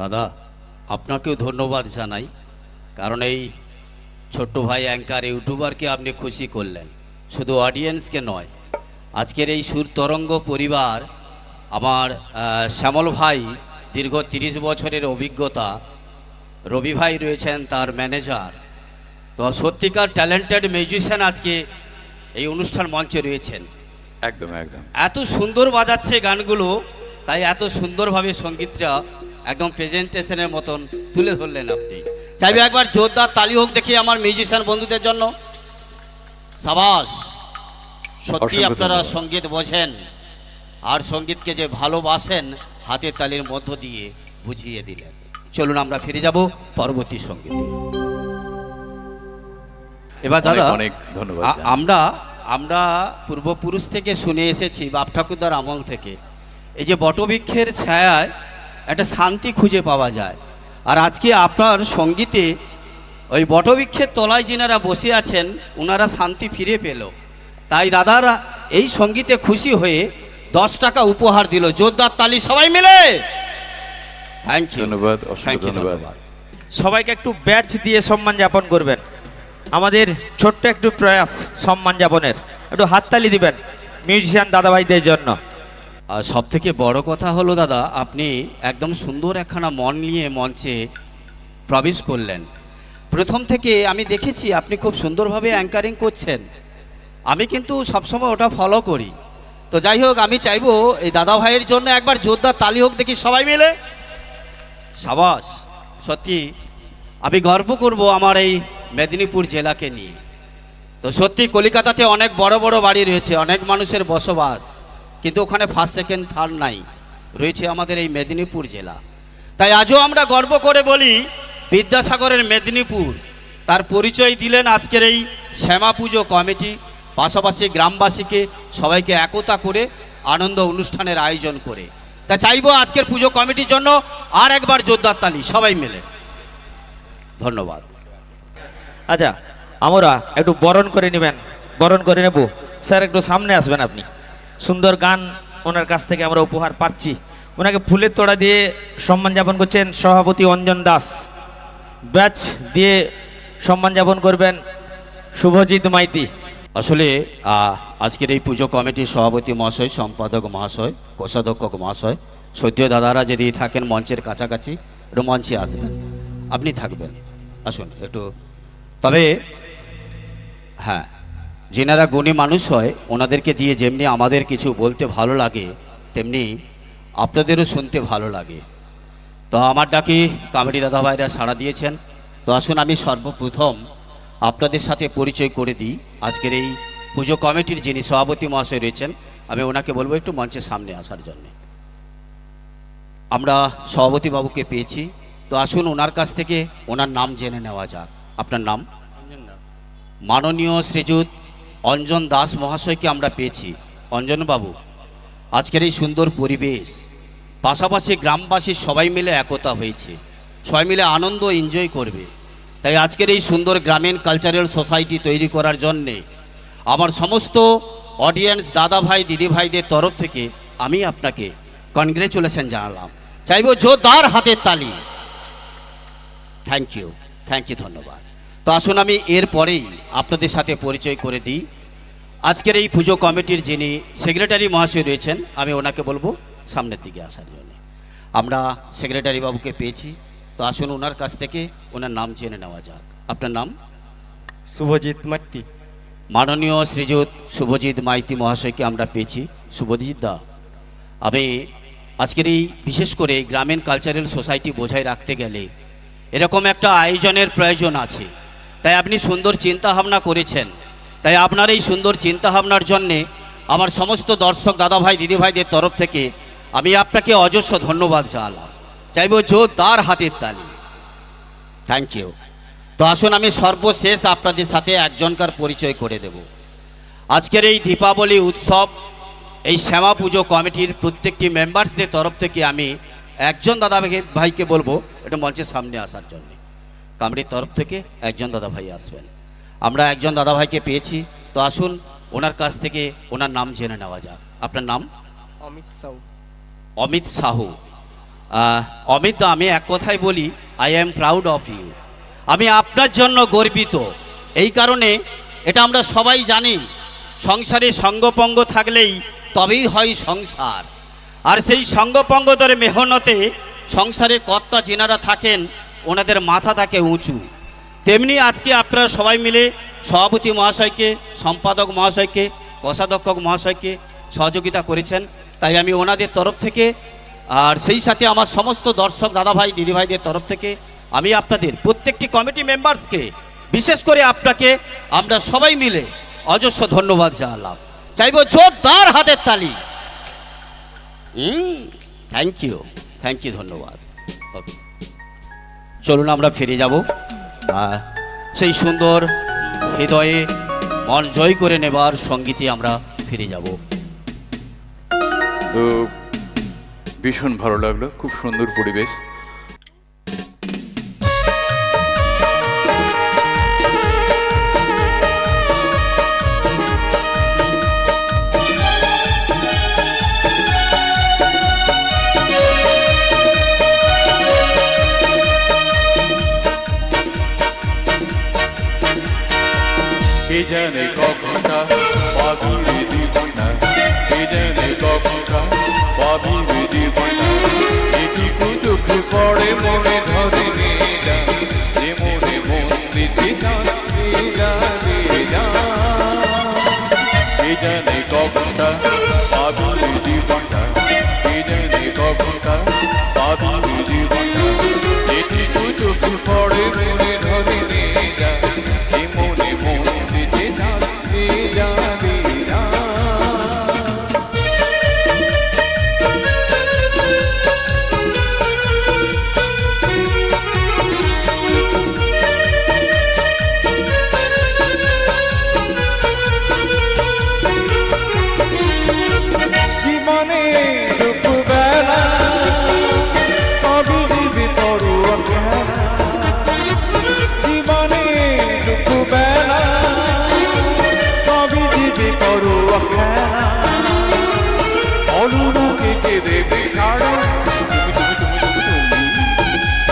দাদা আপনাকেও ধন্যবাদ জানাই, কারণ এই ছোট্ট ভাই অ্যাঙ্কার ইউটিউবারকে আপনি খুশি করলেন, শুধু অডিয়েন্সকে নয়। আজকের এই সুর তরঙ্গ পরিবার, আমার শ্যামল ভাই দীর্ঘ 30 বছরের অভিজ্ঞতা, রবি ভাই রয়েছেন তার ম্যানেজার, তো সত্যিকার ট্যালেন্টেড মিউজিশিয়ান আজকে এই অনুষ্ঠান মঞ্চে রয়েছেন। একদম একদম এত সুন্দর বাজাচ্ছে গানগুলো, তাই এত সুন্দরভাবে সঙ্গীতটা একদম প্রেজেন্টেশনের মতন তুলে ধরলেন আপনি। চাইবে একবার জোরদার তালি হোক দেখি আমার মিউজিশিয়ান বন্ধুদের জন্য। সাবাস, সত্যি অসংখ্য আপনারা ধন্যবাদ। সঙ্গীত বোঝেন আর সঙ্গীতকে যে ভালোবাসেন হাতের তালির মধ্য দিয়ে বুঝিয়ে দিলেন। চলুন আমরা ফিরে যাব পরবর্তী সঙ্গীতে। এবার দাদা অনেক ধন্যবাদ জানাই। আমরা আমরা পূর্বপুরুষ থেকে শুনে এসেছি, বাপ ঠাকুরদার আমল থেকে, এই যে বটবৃক্ষের ছায়ায় একটা শান্তি খুঁজে পাওয়া যায়। আর আজকে আপনার সঙ্গীতে ওই বটবৃক্ষের তলায় যিনারা বসে আছেন ওনারা শান্তি ফিরে পেল। তাই দাদারা এই সঙ্গীতে খুশি হয়ে 10 টাকা উপহার দিল। জোরদার তালি সবাই মিলে। থ্যাংক ইউ, ধন্যবাদ, অসংখ্য থ্যাংক ইউ, ধন্যবাদ। ধন্যবাদ। সবাইকে একটু ব্যাচ দিয়ে সম্মান যাপন করবেন। আমাদের ছোট্ট একটু প্রয়াস সম্মান যাপনের, একটু হাততালি দিবেন মিউজিশিয়ান দাদাভাইদের জন্য। আর সব থেকে বড় কথা হলো দাদা, আপনি একদম সুন্দর একখানা মন নিয়ে মঞ্চে প্রবেশ করলেন। প্রথম থেকে আমি দেখেছি আপনি খুব সুন্দরভাবে অ্যাঙ্কারিং করছেন, আমি কিন্তু সবসময় ওটা ফলো করি। তো যাই হোক, আমি চাইবো এই দাদা ভাইয়ের জন্য একবার জোরদার তালি হোক দেখি সবাই মিলে। সাবাস, সত্যি আমি গর্ব করব আমার এই মেদিনীপুর জেলাকে নিয়ে। তো সত্যি কলকাতাতে অনেক বড় বড় বাড়ি রয়েছে, অনেক মানুষের বসবাস, কিন্তু ওখানে ফার্স্ট সেকেন্ড থার্ড নাই, রয়েছে আমাদের এই মেদিনীপুর জেলা। তাই আজও আমরা গর্ব করে বলি বিদ্যাসাগরের মেদিনীপুর। তার পরিচয় দিলেন আজকের এই শ্যামা পুজো কমিটি, পাশাপাশি গ্রামবাসীকে সবাইকে একতা করে আনন্দ অনুষ্ঠানের আয়োজন করে। তা চাইবো আজকের পুজো কমিটির জন্য আর একবার জোরদার তালি সবাই মিলে। ধন্যবাদ। আচ্ছা, আমরা একটু বরণ করে নেবেন, বরণ করে নেব। স্যার একটু সামনে আসবেন আপনি। সুন্দর গান ওনার কাছ থেকে আমরা উপহার পাচ্ছি। ওনাকে ফুলের তোড়া দিয়ে সম্মান যাপন করছেন সভাপতি অঞ্জন দাস। ব্যাচ দিয়ে সম্মান যাপন করবেন শুভজিৎ মাইতি। আসলে আজকের এই পুজো কমিটির সভাপতি মহাশয়, সম্পাদক মহাশয়, কোষাধ্যক্ষ মহাশয়, সদ্য দাদারা যদি থাকেন মঞ্চের কাছাকাছি একটু মঞ্চে আসবেন, আপনি থাকবেন, আসুন একটু। তবে হ্যাঁ, যেনারা গুণী মানুষ হয় ওনাদেরকে দিয়ে যেমনি আমাদের কিছু বলতে ভালো লাগে, তেমনি আপনাদেরও শুনতে ভালো লাগে। তো আমার ডাকি কমিটি দাদা ভাইরা সাড়া দিয়েছেন। তো আসুন আমি সর্বপ্রথম আপনাদের সাথে পরিচয় করে দিই আজকের এই পুজো কমিটির যিনি সভাপতি মহাশয় রয়েছেন। আমি ওনাকে বলবো একটু মঞ্চের সামনে আসার জন্য। আমরা সভাপতি বাবুকে পেয়েছি, তো আসুন ওনার কাছ থেকে ওনার নাম জেনে নেওয়া যাক। আপনার নাম? মাননীয় শ্রীযুত অঞ্জন দাস মহাশয়কে আমরা পেয়েছি। অঞ্জন বাবু, আজকের এই সুন্দর পরিবেশ, পাশাপাশি গ্রামবাসী সবাই মিলে একতা হয়েছে, সবাই মিলে আনন্দ এনজয় করবে। তাই আজকের এই সুন্দর গ্রামীণ কালচারাল সোসাইটি তৈরি করার জন্যে আমার সমস্ত অডিয়েন্স দাদা ভাই দিদি ভাইদের তরফ থেকে আমি আপনাকে কনগ্রেচুলেশন জানালাম। চাইবো জোরদার হাতের তালি। থ্যাংক ইউ, ধন্যবাদ। তো আসুন আমি এরপরেই আপনাদের সাথে পরিচয় করে দিই আজকের এই পুজো কমিটির যিনি সেক্রেটারি মহাশয় রয়েছেন। আমি ওনাকে বলবো সামনের দিকে আসার জন্য। আমরা সেক্রেটারি বাবুকে পেয়েছি, তো আসুন ওনার কাছ থেকে ওনার নাম জেনে নেওয়া যাক। আপনার নাম? শুভজিৎ মাইতি। মাননীয় শ্রীযুত শুভজিৎ মাইতি মহাশয়কে আমরা পেয়েছি। শুভজিৎ দা, আমি আজকের এই বিশেষ করে এই গ্রামীণ কালচারাল সোসাইটি বজায় রাখতে গেলে এরকম একটা আয়োজনের প্রয়োজন আছে। তাই আপনি সুন্দর চিন্তাভাবনা করেছেন। তাই আপনার এই সুন্দর চিন্তাভাবনার জন্যে আমার সমস্ত দর্শক দাদাভাই দিদিভাইদের তরফ থেকে আমি আপনাকে অজস্র ধন্যবাদ জানালাম। চাইবো জোরদার হাতের তালি। Thank you. তো আসুন আমি সর্বশেষ আপনাদের সাথে একজনকার পরিচয় করে দেব। আজকের এই দীপাবলি উৎসব, এই শ্যামা পুজো কমিটির প্রত্যেকটি মেম্বার্সদের তরফ থেকে আমি একজন দাদা ভাইকে বলবো একটু মঞ্চের সামনে আসার জন্য। কমিটির তরফ থেকে একজন দাদা ভাই আসবেন। আমরা একজন দাদা ভাইকে পেয়েছি, তো আসুন ওনার কাছ থেকে ওনার নাম জেনে নেওয়া যাক। আপনার নাম? অমিত সাউ। অমিত সাহু। অমিত দা, আমি এক কথাই বলি, I am proud of you. আমি আপনার জন্য গর্বিত। এই কারণে এটা আমরা সবাই জানি, সংসারে সঙ্গপঙ্গ থাকলেই তবেই হয় সংসার। আর সেই সঙ্গপঙ্গ ধরে মেহনতে সংসারে কর্তা যেনারা থাকেন ওনাদের মাথা থাকে উঁচু। তেমনি আজকে আপনারা সবাই মিলে সভাপতি মহাশয়কে, সম্পাদক মহাশয়কে, কোষাধ্যক্ষ মহাশয়কে সহযোগিতা করেছেন, তাই আমি ওনাদের তরফ থেকে আর সেই সাথে আমার সমস্ত দর্শক দাদাভাই দিদিভাইদের তরফ থেকে আমি আপনাদের প্রত্যেকটি কমিটি মেম্বার্সকে, বিশেষ করে আপনাকে আমরা সবাই মিলে অজস্র ধন্যবাদ জানালাম। চাইব জোরদার হাতের তালি। থ্যাংক ইউ, ধন্যবাদ। ওকে, চলুন আমরা ফিরে যাব সেই সুন্দর হৃদয়ে মন জয় করে নেবার সঙ্গীতে আমরা ফিরে যাব। তো ভীষণ ভালো লাগলো, খুব সুন্দর পরিবেশ। কে জানে কখনটা পাবি জীবনটা, কে জানে কখনটা পাবি জীবনটা, এটি দুঃখ পড়ে মনে ধরে যা, যে মনে মন দিতে কে জানে কখনটা পাবি জীবনটা, কে জানে কখনটা পাবি জীবনটা, এটি দুঃখ পড়ে মনে ধরে যা, যে মনে মন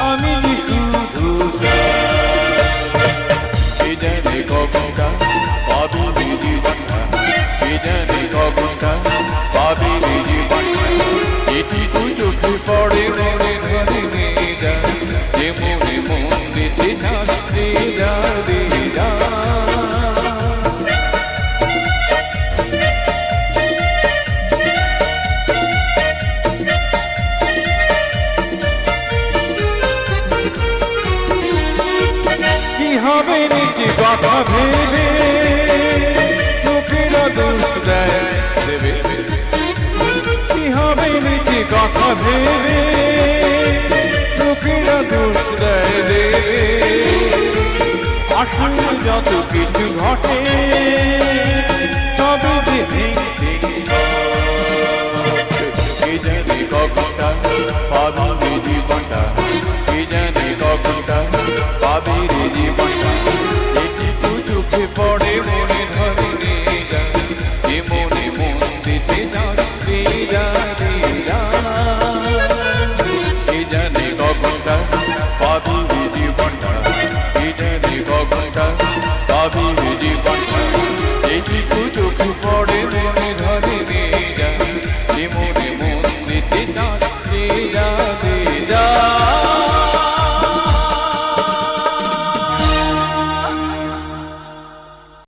আমি শুধু কে জানে কখনটা পাবি জীবনটা, কে জানে কখনটা পাবি জীবনটা, এটি তুই চোখে পড়ে মনে ধরে যা, যে মনে মন দিতে যা যা। হবে নিজে কথা ভেবে লোকেরা দোষ দেবে, কি হবে নিজে কথা ভেবে লোকেরা দোষ দেবে, আসলে যত কিছু ঘটে তবে কে জানে কখনটা পাবি